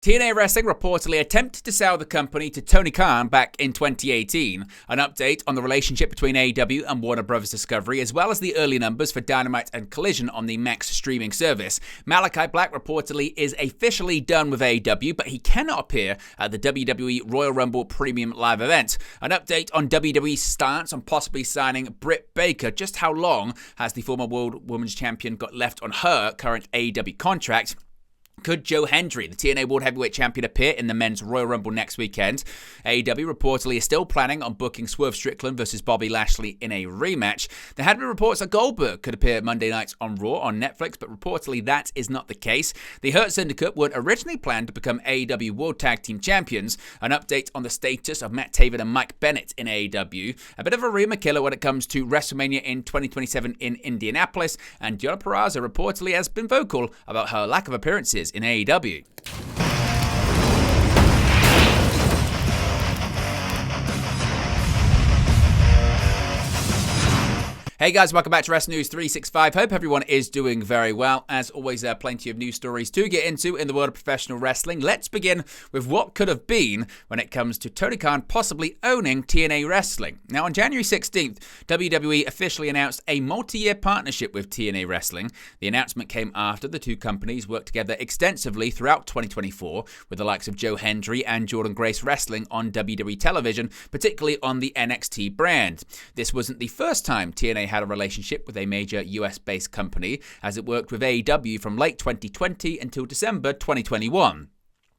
TNA Wrestling reportedly attempted to sell the company to Tony Khan back in 2018. An update on the relationship between AEW and Warner Bros. Discovery, as well as the early numbers for Dynamite and Collision on the Max streaming service. Malachi Black reportedly is officially done with AEW, but he cannot appear at the WWE Royal Rumble Premium Live event. An update on WWE's stance on possibly signing Britt Baker. Just how long has the former World Women's Champion got left on her current AEW contract? Could Joe Hendry, the TNA World Heavyweight Champion, appear in the Men's Royal Rumble next weekend? AEW reportedly is still planning on booking Swerve Strickland versus Bobby Lashley in a rematch. There had been reports that Goldberg could appear Monday nights on Raw on Netflix, but reportedly that is not the case. The Hurt Syndicate weren't originally planned to become AEW World Tag Team Champions. An update on the status of Matt Taven and Mike Bennett in AEW. A bit of a rumor killer when it comes to WrestleMania in 2027 in Indianapolis. And Deonna Purrazzo reportedly has been vocal about her lack of appearances in AEW. Hey guys, welcome back to Wrestling News 365. Hope everyone is doing very well. As always, there are plenty of news stories to get into in the world of professional wrestling. Let's begin with what could have been when it comes to Tony Khan possibly owning TNA Wrestling. Now, on January 16th, WWE officially announced a multi-year partnership with TNA Wrestling. The announcement came after the two companies worked together extensively throughout 2024 with the likes of Joe Hendry and Jordan Grace Wrestling on WWE television, particularly on the NXT brand. This wasn't the first time TNA had a relationship with a major US-based company, as it worked with AEW from late 2020 until December 2021.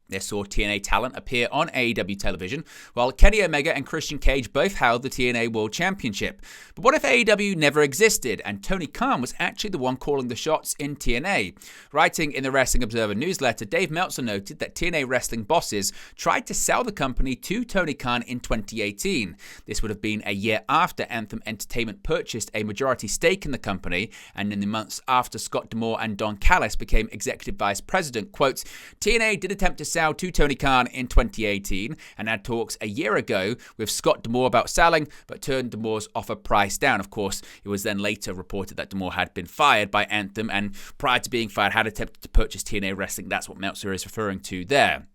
This saw TNA talent appear on AEW television, while Kenny Omega and Christian Cage both held the TNA World Championship. But what if AEW never existed and Tony Khan was actually the one calling the shots in TNA? Writing in the Wrestling Observer newsletter, Dave Meltzer noted that TNA Wrestling bosses tried to sell the company to Tony Khan in 2018. This would have been a year after Anthem Entertainment purchased a majority stake in the company, and in the months after Scott D'Amore and Don Callis became executive vice president. Quote, TNA did attempt to sell to Tony Khan in 2018 and had talks a year ago with Scott D'Amore about selling, but turned D'Amore's offer price down. Of course, it was then later reported that D'Amore had been fired by Anthem, and prior to being fired had attempted to purchase TNA Wrestling. That's what Meltzer is referring to there.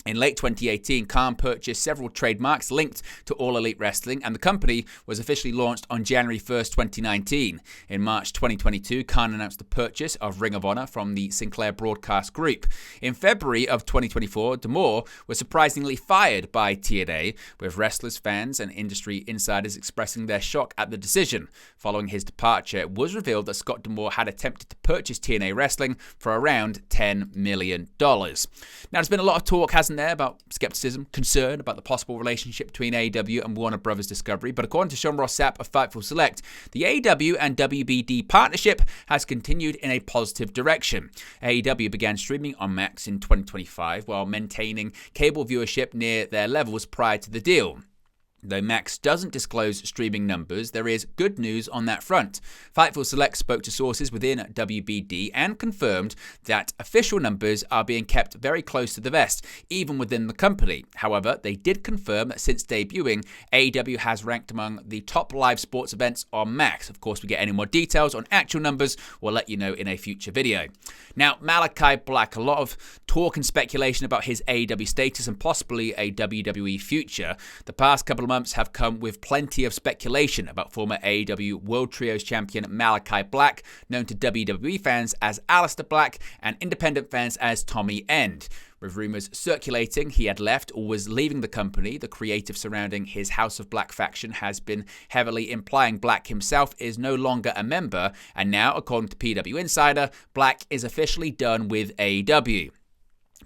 In late 2018, Khan purchased several trademarks linked to All Elite Wrestling, and the company was officially launched on January 1st, 2019. In March 2022, Khan announced the purchase of Ring of Honor from the Sinclair Broadcast Group. In February of 2024, D'Amore was surprisingly fired by TNA, with wrestlers, fans, and industry insiders expressing their shock at the decision. Following his departure, it was revealed that Scott D'Amore had attempted to purchase TNA Wrestling for around $10 million. Now, there's been a lot of talk, hasn't there, about skepticism, concern about the possible relationship between AEW and Warner Bros. Discovery, but according to Sean Ross Sapp of Fightful Select, the AEW and WBD partnership has continued in a positive direction. AEW began streaming on Max in 2025 while maintaining cable viewership near their levels prior to the deal. Though Max doesn't disclose streaming numbers, there is good news on that front. Fightful Select spoke to sources within WBD and confirmed that official numbers are being kept very close to the vest, even within the company. However, they did confirm that since debuting, AEW has ranked among the top live sports events on Max. Of course, we get any more details on actual numbers, we'll let you know in a future video. Now, Malachi Black, a lot of talk and speculation about his AEW status and possibly a WWE future. The past couple of months have come with plenty of speculation about former AEW World Trios champion Malachi Black, known to WWE fans as Aleister Black and independent fans as Tommy End. With rumors circulating he had left or was leaving the company, the creative surrounding his House of Black faction has been heavily implying Black himself is no longer a member, and now, according to PW Insider, Black is officially done with AEW.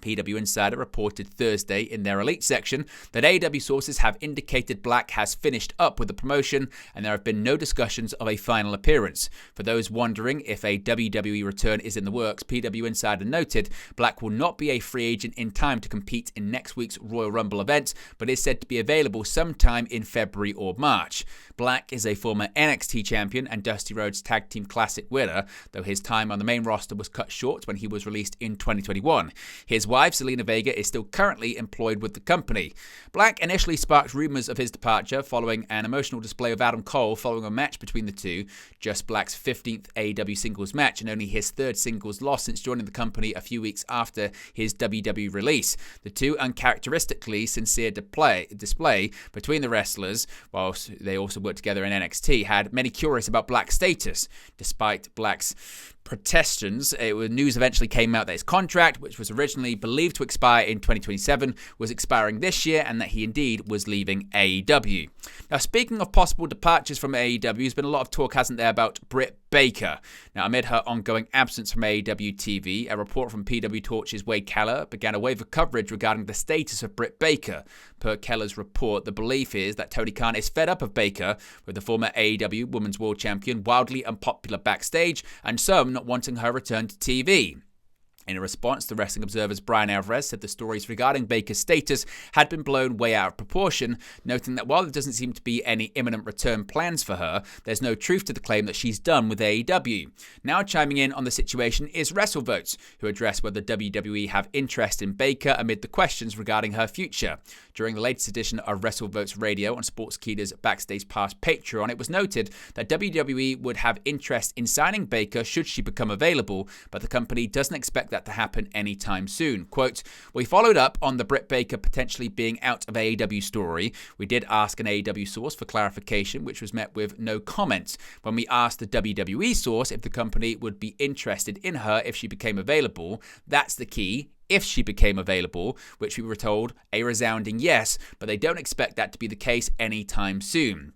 PW Insider reported Thursday in their Elite section that AEW sources have indicated Black has finished up with the promotion and there have been no discussions of a final appearance. For those wondering if a WWE return is in the works, PW Insider noted Black will not be a free agent in time to compete in next week's Royal Rumble event, but is said to be available sometime in February or March. Black is a former NXT champion and Dusty Rhodes Tag Team Classic winner, though his time on the main roster was cut short when he was released in 2021. His His wife, Zelina Vega, is still currently employed with the company. Black initially sparked rumors of his departure following an emotional display of Adam Cole following a match between the two, just Black's 15th AEW singles match and only his third singles loss since joining the company a few weeks after his WWE release. The two uncharacteristically sincere display between the wrestlers, whilst they also worked together in NXT, had many curious about Black's status. Despite Black's protestations, news eventually came out that his contract, which was originally believed to expire in 2027, was expiring this year and that he indeed was leaving AEW. Now, speaking of possible departures from AEW, there's been a lot of talk, hasn't there, about Britt Baker. Now, amid her ongoing absence from AEW TV, a report from PW Torch's Wade Keller began a wave of coverage regarding the status of Britt Baker. Per Keller's report, the belief is that Tony Khan is fed up of Baker, with the former AEW Women's World Champion wildly unpopular backstage, and some not wanting her return to TV. In a response, the Wrestling Observer's Brian Alvarez said the stories regarding Baker's status had been blown way out of proportion, noting that while there doesn't seem to be any imminent return plans for her, there's no truth to the claim that she's done with AEW. Now chiming in on the situation is WrestleVotes, who addressed whether WWE have interest in Baker amid the questions regarding her future. During the latest edition of WrestleVotes Radio on Sportskeeda's Backstage Pass Patreon, it was noted that WWE would have interest in signing Baker should she become available, but the company doesn't expect that to happen anytime soon. Quote, "We followed up on the Britt Baker potentially being out of AEW story. We did ask an AEW source for clarification, which was met with no comment. When we asked the WWE source if the company would be interested in her if she became available, that's the key. If she became available, which we were told a resounding yes, but they don't expect that to be the case anytime soon.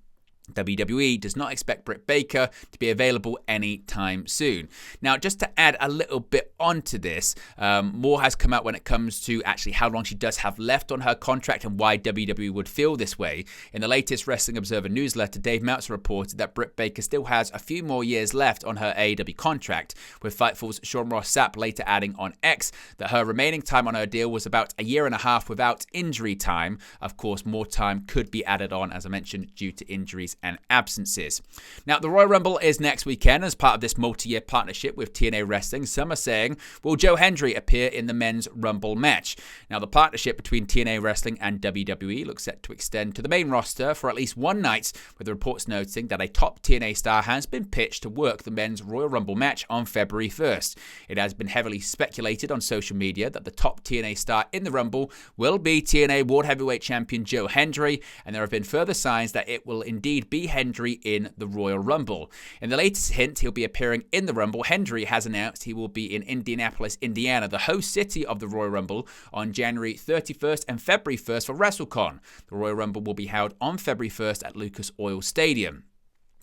WWE does not expect Britt Baker to be available anytime soon." Now, just to add a little bit onto this, more has come out when it comes to actually how long she does have left on her contract and why WWE would feel this way. In the latest Wrestling Observer newsletter, Dave Meltzer reported that Britt Baker still has a few more years left on her AEW contract, with Fightful's Sean Ross Sapp later adding on X that her remaining time on her deal was about a year and a half without injury time. Of course, more time could be added on, as I mentioned, due to injuries and absences. Now, the Royal Rumble is next weekend as part of this multi-year partnership with TNA Wrestling. Some are saying, will Joe Hendry appear in the men's Rumble match? Now, the partnership between TNA Wrestling and WWE looks set to extend to the main roster for at least one night, with reports noting that a top TNA star has been pitched to work the men's Royal Rumble match on February 1st. It has been heavily speculated on social media that the top TNA star in the Rumble will be TNA World Heavyweight Champion Joe Hendry, and there have been further signs that it will indeed be Hendry in the Royal Rumble. In the latest hint, he'll be appearing in the Rumble. Hendry has announced he will be in Indianapolis, Indiana, the host city of the Royal Rumble, on January 31st and February 1st for WrestleCon. The Royal Rumble will be held on February 1st at Lucas Oil Stadium.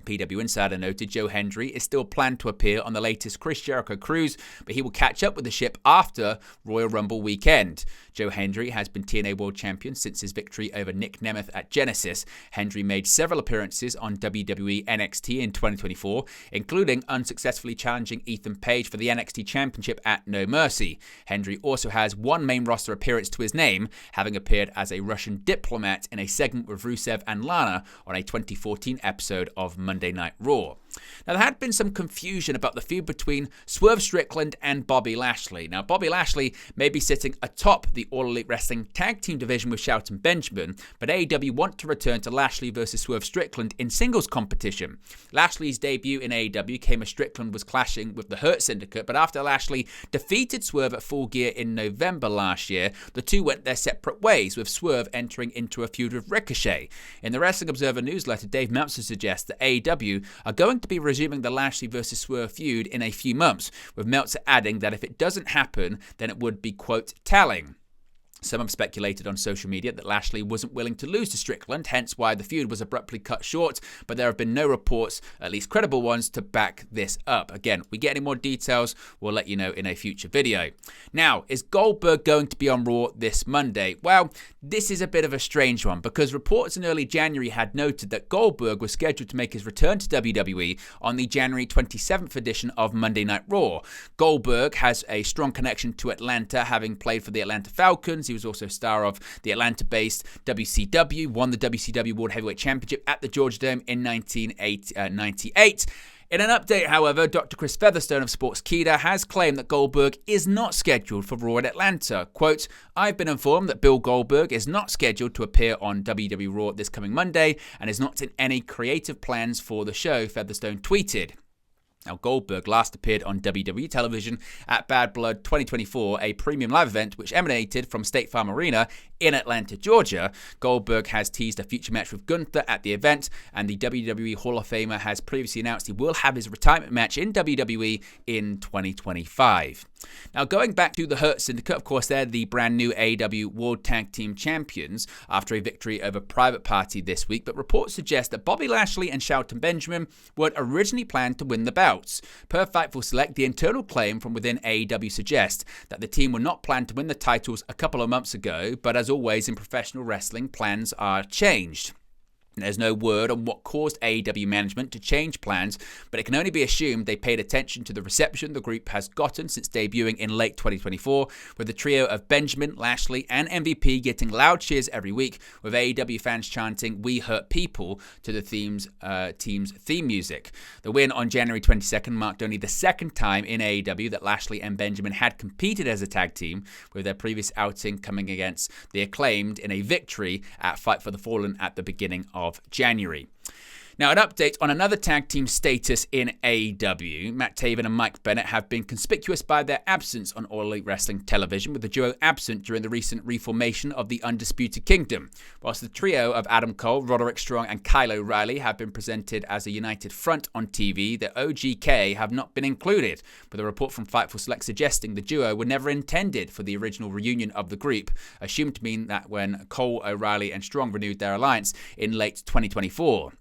PW Insider noted Joe Hendry is still planned to appear on the latest Chris Jericho cruise, but he will catch up with the ship after Royal Rumble weekend. Joe Hendry has been TNA World Champion since his victory over Nick Nemeth at Genesis. Hendry made several appearances on WWE NXT in 2024, including unsuccessfully challenging Ethan Page for the NXT Championship at No Mercy. Hendry also has one main roster appearance to his name, having appeared as a Russian diplomat in a segment with Rusev and Lana on a 2014 episode of Monday Night Raw. Now, there had been some confusion about the feud between Swerve Strickland and Bobby Lashley. Now, Bobby Lashley may be sitting atop the All Elite Wrestling Tag Team division with Shelton Benjamin, but AEW want to return to Lashley versus Swerve Strickland in singles competition. Lashley's debut in AEW came as Strickland was clashing with the Hurt Syndicate, but after Lashley defeated Swerve at Full Gear in November last year, the two went their separate ways, with Swerve entering into a feud with Ricochet. In the Wrestling Observer newsletter, Dave Meltzer suggests that AEW are going to be resuming the Lashley versus Swerve feud in a few months, with Meltzer adding that if it doesn't happen, then it would be, quote, telling. Some have speculated on social media that Lashley wasn't willing to lose to Strickland, hence why the feud was abruptly cut short, but there have been no reports, at least credible ones, to back this up. Again, if we get any more details, we'll let you know in a future video. Now, is Goldberg going to be on Raw this Monday? Well, this is a bit of a strange one, because reports in early January had noted that Goldberg was scheduled to make his return to WWE on the January 27th edition of Monday Night Raw. Goldberg has a strong connection to Atlanta, having played for the Atlanta Falcons. He was also a star of the Atlanta-based WCW, won the WCW World Heavyweight Championship at the Georgia Dome in 1998. In an update, however, Dr. Chris Featherstone of Sportskeeda has claimed that Goldberg is not scheduled for Raw in Atlanta. Quote, "I've been informed that Bill Goldberg is not scheduled to appear on WWE Raw this coming Monday and is not in any creative plans for the show," Featherstone tweeted. Now, Goldberg last appeared on WWE television at Bad Blood 2024, a premium live event which emanated from State Farm Arena in Atlanta, Georgia. Goldberg has teased a future match with Gunther at the event, and the WWE Hall of Famer has previously announced he will have his retirement match in WWE in 2025. Now, going back to the Hurt Syndicate, of course, they're the brand new AEW World Tag Team Champions after a victory over Private Party this week, but reports suggest that Bobby Lashley and Shelton Benjamin weren't originally planned to win the bouts. Per Fightful Select, the internal claim from within AEW suggests that the team were not planned to win the titles a couple of months ago, but as always in professional wrestling, plans are changed. There's no word on what caused AEW management to change plans, but it can only be assumed they paid attention to the reception the group has gotten since debuting in late 2024, with the trio of Benjamin, Lashley, and MVP getting loud cheers every week, with AEW fans chanting "We Hurt People" to the team's theme music. The win on January 22nd marked only the second time in AEW that Lashley and Benjamin had competed as a tag team, with their previous outing coming against the Acclaimed in a victory at Fight for the Fallen at the beginning of January. Now, an update on another tag team status in AEW. Matt Taven and Mike Bennett have been conspicuous by their absence on All Elite Wrestling television, with the duo absent during the recent reformation of the Undisputed Kingdom. Whilst the trio of Adam Cole, Roderick Strong, and Kyle O'Reilly have been presented as a united front on TV, the OGK have not been included, with a report from Fightful Select suggesting the duo were never intended for the original reunion of the group, assumed to mean that when Cole, O'Reilly, and Strong renewed their alliance in late 2024.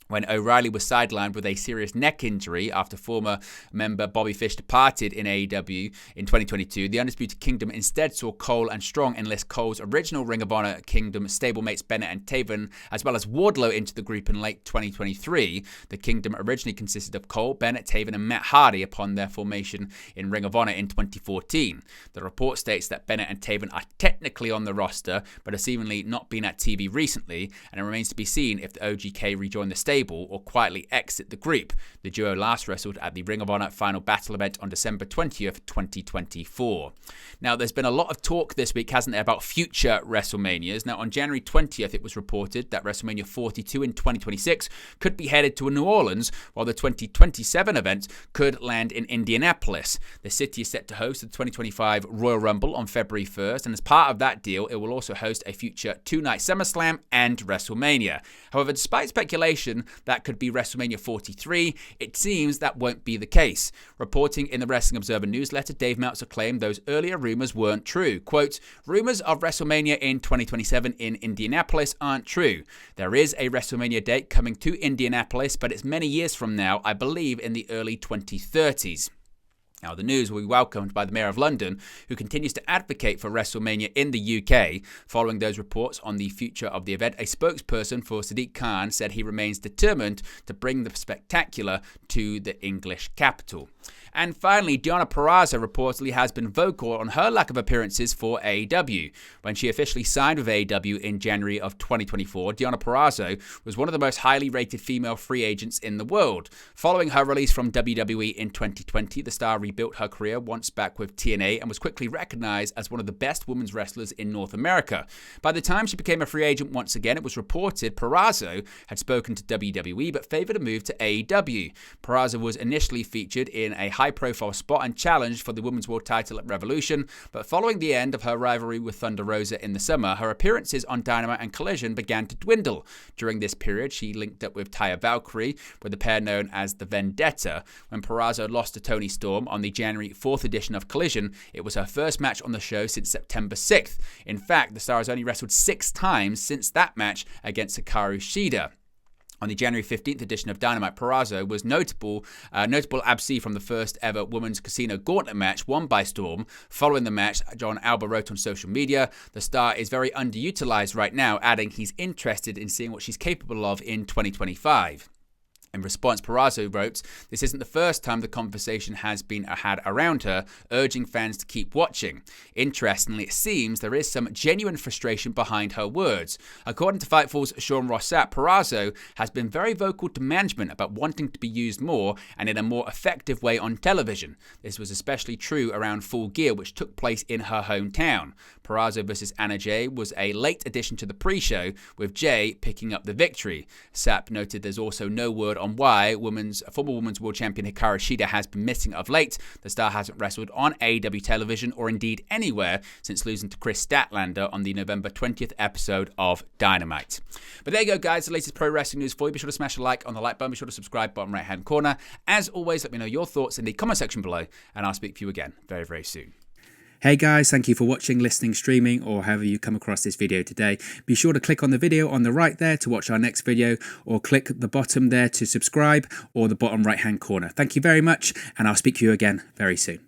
When O'Reilly was sidelined with a serious neck injury after former member Bobby Fish departed in AEW in 2022, the Undisputed Kingdom instead saw Cole and Strong enlist Cole's original Ring of Honor Kingdom stablemates Bennett and Taven, as well as Wardlow, into the group in late 2023. The Kingdom originally consisted of Cole, Bennett, Taven, and Matt Hardy upon their formation in Ring of Honor in 2014. The report states that Bennett and Taven are technically on the roster, but have seemingly not been at TV recently, and it remains to be seen if the OGK rejoin the stable or quietly exit the group. The duo last wrestled at the Ring of Honor Final Battle event on December 20th, 2024. Now, there's been a lot of talk this week, hasn't there, about future WrestleManias. Now, on January 20th, it was reported that WrestleMania 42 in 2026 could be headed to New Orleans, while the 2027 event could land in Indianapolis. The city is set to host the 2025 Royal Rumble on February 1st, and as part of that deal, it will also host a future two-night SummerSlam and WrestleMania. However, despite speculation that could be WrestleMania 43, it seems that won't be the case. Reporting in the Wrestling Observer newsletter, Dave Meltzer claimed those earlier rumors weren't true. Quote, "Rumors of WrestleMania in 2027 in Indianapolis aren't true. There is a WrestleMania date coming to Indianapolis, but it's many years from now, I believe in the early 2030s. Now, the news will be welcomed by the Mayor of London, who continues to advocate for WrestleMania in the UK. Following those reports on the future of the event, a spokesperson for Sadiq Khan said he remains determined to bring the spectacular to the English capital. And finally, Deonna Purrazzo reportedly has been vocal on her lack of appearances for AEW. When she officially signed with AEW in January of 2024, Deonna Purrazzo was one of the most highly rated female free agents in the world. Following her release from WWE in 2020, the star rebuilt her career once back with TNA and was quickly recognized as one of the best women's wrestlers in North America. By the time she became a free agent once again, it was reported Purrazzo had spoken to WWE but favored a move to AEW. Purrazzo was initially featured in a high-profile spot and challenged for the Women's World title at Revolution, but following the end of her rivalry with Thunder Rosa in the summer, her appearances on Dynamite and Collision began to dwindle. During this period, she linked up with Taya Valkyrie, with the pair known as the Vendetta. When Purrazzo lost to Toni Storm on the January 4th edition of Collision, it was her first match on the show since September 6th. In fact, the star has only wrestled 6 times since that match against Hikaru Shida. On the January 15th edition of Dynamite, Purrazzo was notable absee from the first ever Women's Casino Gauntlet match won by Storm. Following the match, John Alba wrote on social media, "The star is very underutilized right now," adding he's interested in seeing what she's capable of in 2025. In response, Purrazzo wrote, "This isn't the first time the conversation has been had around her, urging fans to keep watching. Interestingly, it seems there is some genuine frustration behind her words. According to Fightful's Sean Rossap, Purrazzo has been very vocal to management about wanting to be used more and in a more effective way on television. This was especially true around Full Gear, which took place in her hometown. Purrazzo vs. Anna Jay was a late addition to the pre-show, with Jay picking up the victory. Sapp noted there's also no word on why former Women's World Champion Hikaru Shida has been missing of late. The star hasn't wrestled on AEW television or indeed anywhere since losing to Chris Statlander on the November 20th episode of Dynamite." But there you go, guys, the latest pro wrestling news for you. Be sure to smash a like on the like button. Be sure to subscribe, bottom right hand corner. As always, let me know your thoughts in the comment section below, and I'll speak to you again very, very soon. Hey guys, thank you for watching, listening, streaming, or however you come across this video today. Be sure to click on the video on the right there to watch our next video, or click the bottom there to subscribe, or the bottom right hand corner. Thank you very much, and I'll speak to you again very soon.